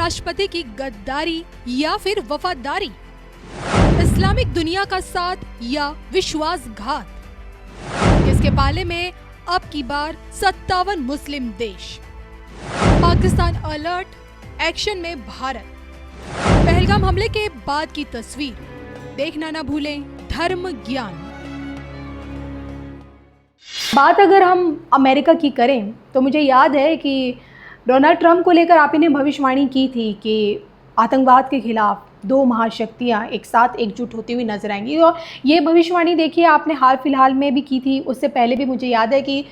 राष्ट्रपति की गद्दारी या फिर वफादारी, इस्लामिक दुनिया का साथ या विश्वासघात, किसके पाले में अब की बार 57 मुस्लिम देश। पाकिस्तान अलर्ट, एक्शन में भारत। पहलगाम हमले के बाद की तस्वीर देखना ना भूलें धर्म ज्ञान। बात अगर हम अमेरिका की करें तो मुझे याद है कि डोनाल्ड ट्रंप को लेकर आप ही ने भविष्यवाणी की थी कि आतंकवाद के खिलाफ दो महाशक्तियां एक साथ एकजुट होती हुई नजर आएंगी। और ये भविष्यवाणी देखिए आपने हाल फिलहाल में भी की थी, उससे पहले भी मुझे याद है कि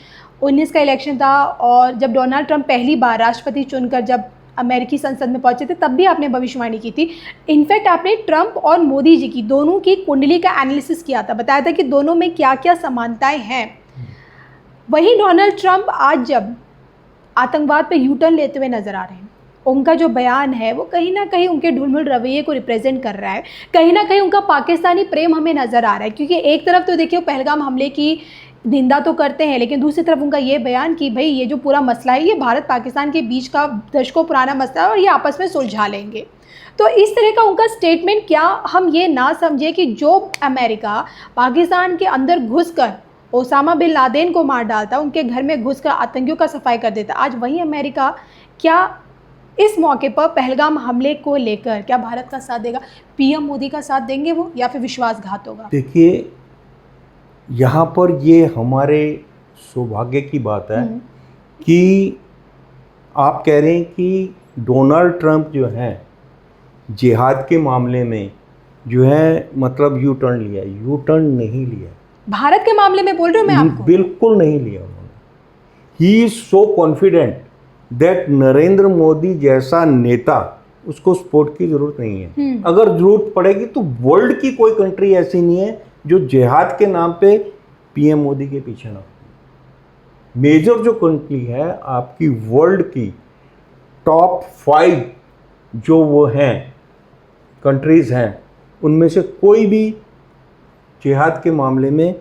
19 का इलेक्शन था और जब डोनाल्ड ट्रंप पहली बार राष्ट्रपति चुनकर जब अमेरिकी संसद में पहुंचे थे तब भी आपने भविष्यवाणी की थी। इनफैक्ट आपने ट्रंप और मोदी जी की दोनों की कुंडली का एनालिसिस किया था, बताया था कि दोनों में क्या क्या समानताएं हैं। वहीं डोनाल्ड ट्रंप आज जब आतंकवाद पे यू टर्न लेते हुए नजर आ रहे हैं, उनका जो बयान है वो कहीं ना कहीं उनके ढुलमुल रवैये को रिप्रेजेंट कर रहा है, कहीं ना कहीं उनका पाकिस्तानी प्रेम हमें नज़र आ रहा है। क्योंकि एक तरफ तो देखिए पहलगाम हमले की निंदा तो करते हैं, लेकिन दूसरी तरफ उनका ये बयान कि भाई ये जो पूरा मसला है ये भारत पाकिस्तान के बीच का दशकों पुराना मसला है और ये आपस में सुलझा लेंगे। तो इस तरह का उनका स्टेटमेंट, क्या हम ये ना समझे कि जो अमेरिका पाकिस्तान के अंदर घुसकर ओसामा बिन लादेन को मार डालता, उनके घर में घुसकर आतंकियों का सफाई कर देता, आज वही अमेरिका क्या इस मौके पर पहलगाम हमले को लेकर क्या भारत का साथ देगा? पीएम मोदी का साथ देंगे वो या फिर विश्वासघात होगा? देखिए, यहाँ पर ये हमारे सौभाग्य की बात है कि आप कह रहे हैं कि डोनाल्ड ट्रंप जो है जिहाद के मामले में जो है मतलब यू टर्न लिया। यू टर्न नहीं लिया, भारत के मामले में बोल रहे हो मैं आपको, बिल्कुल नहीं लिया उन्होंने। He is so confident that Narendra Modi जैसा नेता, उसको सपोर्ट की जरूरत नहीं है। अगर जरूरत पड़ेगी तो वर्ल्ड की कोई कंट्री ऐसी नहीं है जो जिहाद के नाम पे पीएम मोदी के पीछे ना हो। मेजर जो कंट्री है आपकी वर्ल्ड की टॉप 5 जो वो हैं कंट्रीज हैं, उनमें से कोई भी जिहाद के मामले में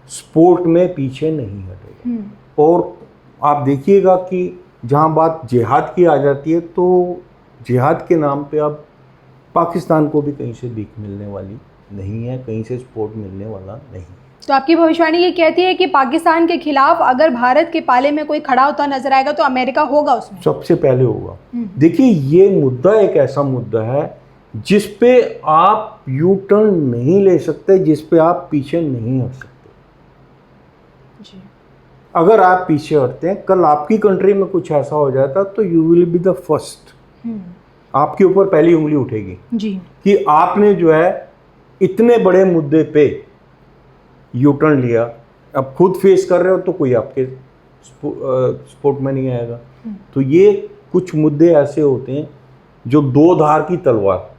स्पोर्ट में पीछे नहीं हटेगा। और आप देखिएगा कि जहाँ बात जिहाद की आ जाती है तो जिहाद के नाम पे अब पाकिस्तान को भी कहीं से भीख मिलने वाली नहीं है, कहीं से सपोर्ट मिलने वाला नहीं। तो आपकी भविष्यवाणी ये कहती है कि पाकिस्तान के खिलाफ अगर भारत के पाले में कोई खड़ा होता नजर आएगा तो अमेरिका होगा उसमें, सबसे पहले होगा। देखिए, ये मुद्दा एक ऐसा मुद्दा है जिस पे आप यू टर्न नहीं ले सकते, जिस पे आप पीछे नहीं हट सकते जी। अगर आप पीछे हटते हैं, कल आपकी कंट्री में कुछ ऐसा हो जाता तो you will be the first, आपके ऊपर पहली उंगली उठेगी जी कि आपने जो है इतने बड़े मुद्दे पे यू टर्न लिया। अब खुद फेस कर रहे हो तो कोई आपके सपोर्ट में नहीं आएगा। तो ये कुछ मुद्दे ऐसे होते हैं जो दो धार की तलवार,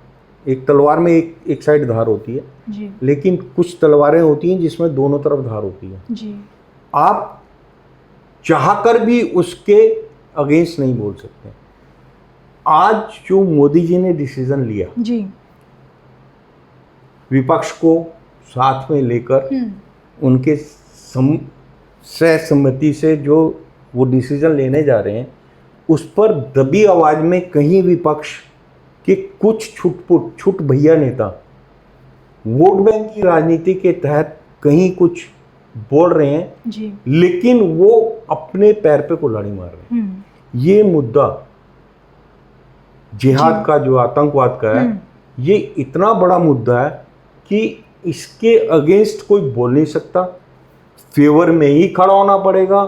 एक तलवार में एक साइड धार होती है जी। लेकिन कुछ तलवारें होती हैं जिसमें दोनों तरफ धार होती है जी। आप चाहकर भी उसके अगेंस्ट नहीं बोल सकते। आज जो मोदी जी ने डिसीजन लिया जी, विपक्ष को साथ में लेकर उनके सहसम्मति से जो वो डिसीजन लेने जा रहे हैं, उस पर दबी आवाज में कहीं विपक्ष के कुछ छुट भैया नेता वोट बैंक की राजनीति के तहत कहीं कुछ बोल रहे हैं जी। लेकिन वो अपने पैर पे कुल्हाड़ी मार रहे हैं। ये मुद्दा जिहाद का जो आतंकवाद का है, ये इतना बड़ा मुद्दा है कि इसके अगेंस्ट कोई बोल नहीं सकता। फेवर में ही खड़ा होना पड़ेगा।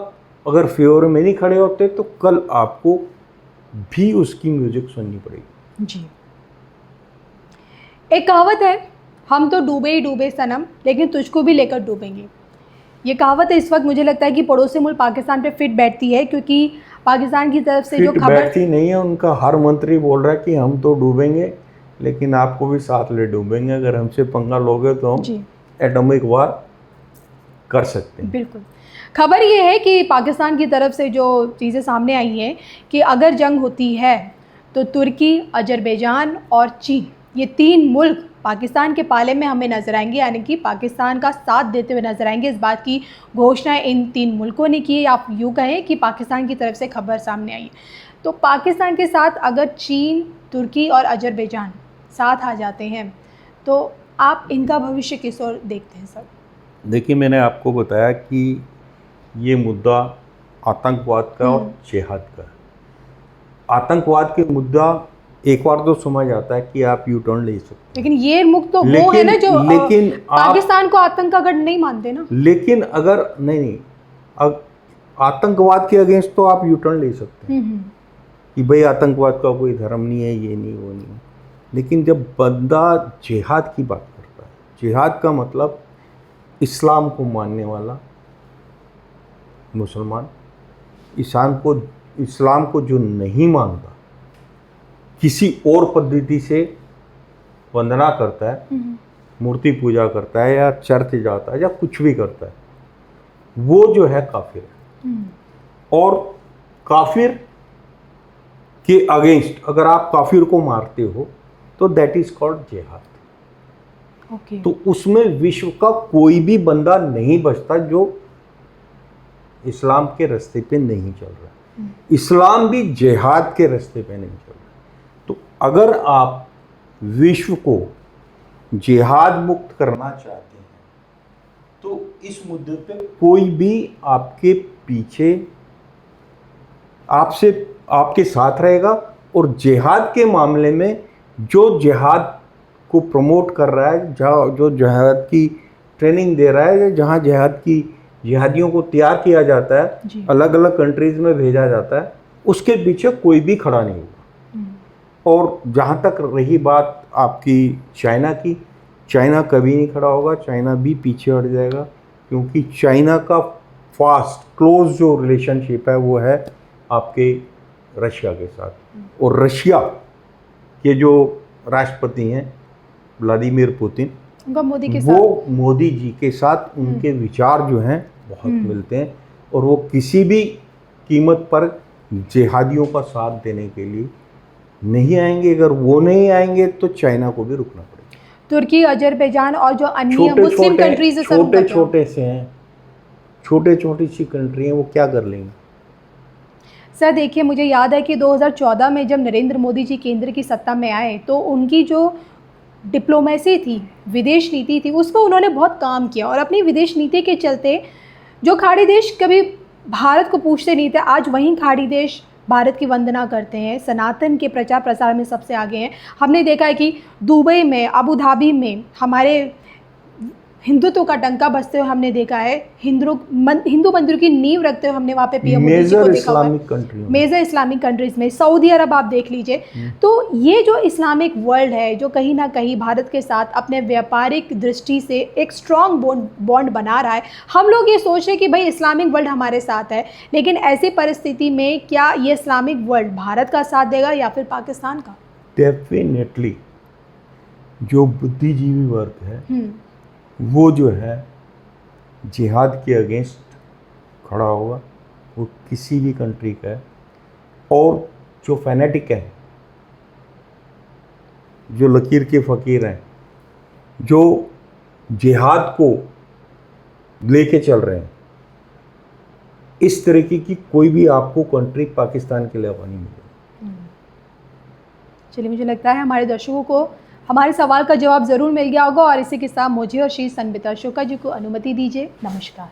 अगर फेवर में नहीं खड़े होते तो कल आपको भी उसकी म्यूजिक सुननी पड़ेगी जी। एक कहावत है, हम तो डूबे ही डूबे सनम लेकिन तुझको भी लेकर डूबेंगे। ये कहावत इस वक्त मुझे लगता है कि पड़ोसी मुल्क पाकिस्तान पे फिट बैठती है, क्योंकि पाकिस्तान की तरफ से जो खबर बैठती नहीं है, उनका हर मंत्री बोल रहा है कि हम तो डूबेंगे लेकिन आपको भी साथ ले डूबेंगे। अगर हमसे पंगा लोगे तो हम एटॉमिक वार कर सकते हैं। बिल्कुल। खबर ये है कि पाकिस्तान की तरफ से जो चीज़ें सामने आई हैं कि अगर जंग होती है तो तुर्की, अजरबैजान और चीन, ये 3 मुल्क पाकिस्तान के पाले में हमें नजर आएंगे, यानी कि पाकिस्तान का साथ देते हुए नजर आएंगे। इस बात की घोषणा इन 3 मुल्कों ने की, आप यूँ कहें कि पाकिस्तान की तरफ से खबर सामने आई। तो पाकिस्तान के साथ अगर चीन, तुर्की और अजरबैजान साथ आ जाते हैं तो आप इनका भविष्य किस ओर देखते हैं सर? देखिए, मैंने आपको बताया कि ये मुद्दा आतंकवाद का और जिहाद का है। आतंकवाद के मुद्दा एक बार तो समझ आता है कि आप यू टर्न ले सकते हैं, लेकिन ये मुक्त तो वो है ना जो पाकिस्तान को आतंक का गढ़ नहीं मानते ना। लेकिन अगर नहीं, आतंकवाद के अगेंस्ट तो आप यू टर्न ले सकते हैं कि भाई आतंकवाद का कोई धर्म नहीं है, ये नहीं, वो नहीं। लेकिन जब बंदा जिहाद की बात करता है, जिहाद का मतलब इस्लाम को मानने वाला मुसलमान, इस्लाम को जो नहीं मानता, किसी और पद्धति से वंदना करता है, मूर्ति पूजा करता है या चर्च जाता है या कुछ भी करता है, वो जो है काफिर है। और काफिर के अगेंस्ट अगर आप काफिर को मारते हो तो दैट इज कॉल्ड जिहाद। तो उसमें विश्व का कोई भी बंदा नहीं बचता जो इस्लाम के रास्ते पे नहीं चल रहा। इस्लाम भी जिहाद के रास्ते पे नहीं चल रहा। तो अगर आप विश्व को जिहाद मुक्त करना चाहते हैं तो इस मुद्दे पे कोई भी आपके पीछे आपके साथ रहेगा। और जिहाद के मामले में जो जिहाद को प्रमोट कर रहा है, जो जिहाद की ट्रेनिंग दे रहा है, जहाँ जिहादियों को तैयार किया जाता है, अलग अलग कंट्रीज में भेजा जाता है, उसके पीछे कोई भी खड़ा नहीं होगा। और जहाँ तक रही बात आपकी चाइना की, चाइना कभी नहीं खड़ा होगा, चाइना भी पीछे हट जाएगा, क्योंकि चाइना का फास्ट क्लोज जो रिलेशनशिप है वो है आपके रशिया के साथ। और रशिया के जो राष्ट्रपति हैं व्लादिमीर पुतिन, मोदी के वो मोदी जी के साथ उनके विचार जो हैं बहुत मिलते हैं। और वो किसी भी कीमत पर जिहादियों का साथ देने के लिए नहीं आएंगे। अगर वो नहीं आएंगे तो चाइना को भी रुकना पड़ेगा। तुर्की, अजरबैजान और जो अन्य मुस्लिम कंट्रीज है, छोटे से हैं, छोटी सी कंट्री हैं, वो क्या कर लेंगे? सर देखिए, मुझे याद है कि 2014 में जब नरेंद्र मोदी जी केंद्र की सत्ता में आए तो उनकी जो डिप्लोमेसी थी, विदेश नीति थी, उस पर उन्होंने बहुत काम किया। और अपनी विदेश नीति के चलते जो खाड़ी देश कभी भारत को पूछते नहीं थे, आज वहीं खाड़ी देश भारत की वंदना करते हैं, सनातन के प्रचार प्रसार में सबसे आगे हैं। हमने देखा है कि दुबई में, अबू धाबी में हमारे हिंदुत्व का डंका बजते हुए हमने देखा है। हिंदू मंदिरों की नींव रखते हुए हमने वहाँ पे पीएम मोदी जी को देखा हुआ है। मेजर इस्लामिक कंट्रीज में, सऊदी अरब आप देख लीजिए। तो ये जो इस्लामिक वर्ल्ड है, जो कहीं ना कहीं भारत के साथ अपने व्यापारिक दृष्टि से एक स्ट्रॉन्ग बॉन्ड बना रहा है। हम लोग ये सोच रहे हैं कि भाई इस्लामिक वर्ल्ड हमारे साथ है, लेकिन ऐसी परिस्थिति में क्या ये इस्लामिक वर्ल्ड भारत का साथ देगा या फिर पाकिस्तान का? डेफिनेटली जो बुद्धिजीवी वर्ग है वो जो है जिहाद के अगेंस्ट खड़ा होगा, वो किसी भी कंट्री का है। और जो फैनेटिक है, जो लकीर के फ़कीर हैं, जो जिहाद को लेके चल रहे हैं, इस तरीके की कोई भी आपको कंट्री पाकिस्तान के अलावा नहीं मिलेगी। चलिए, मुझे लगता है हमारे दर्शकों को हमारे सवाल का जवाब ज़रूर मिल गया होगा। और इसी के साथ मुझे और श्री संबिता शुक्ला जी को अनुमति दीजिए। नमस्कार।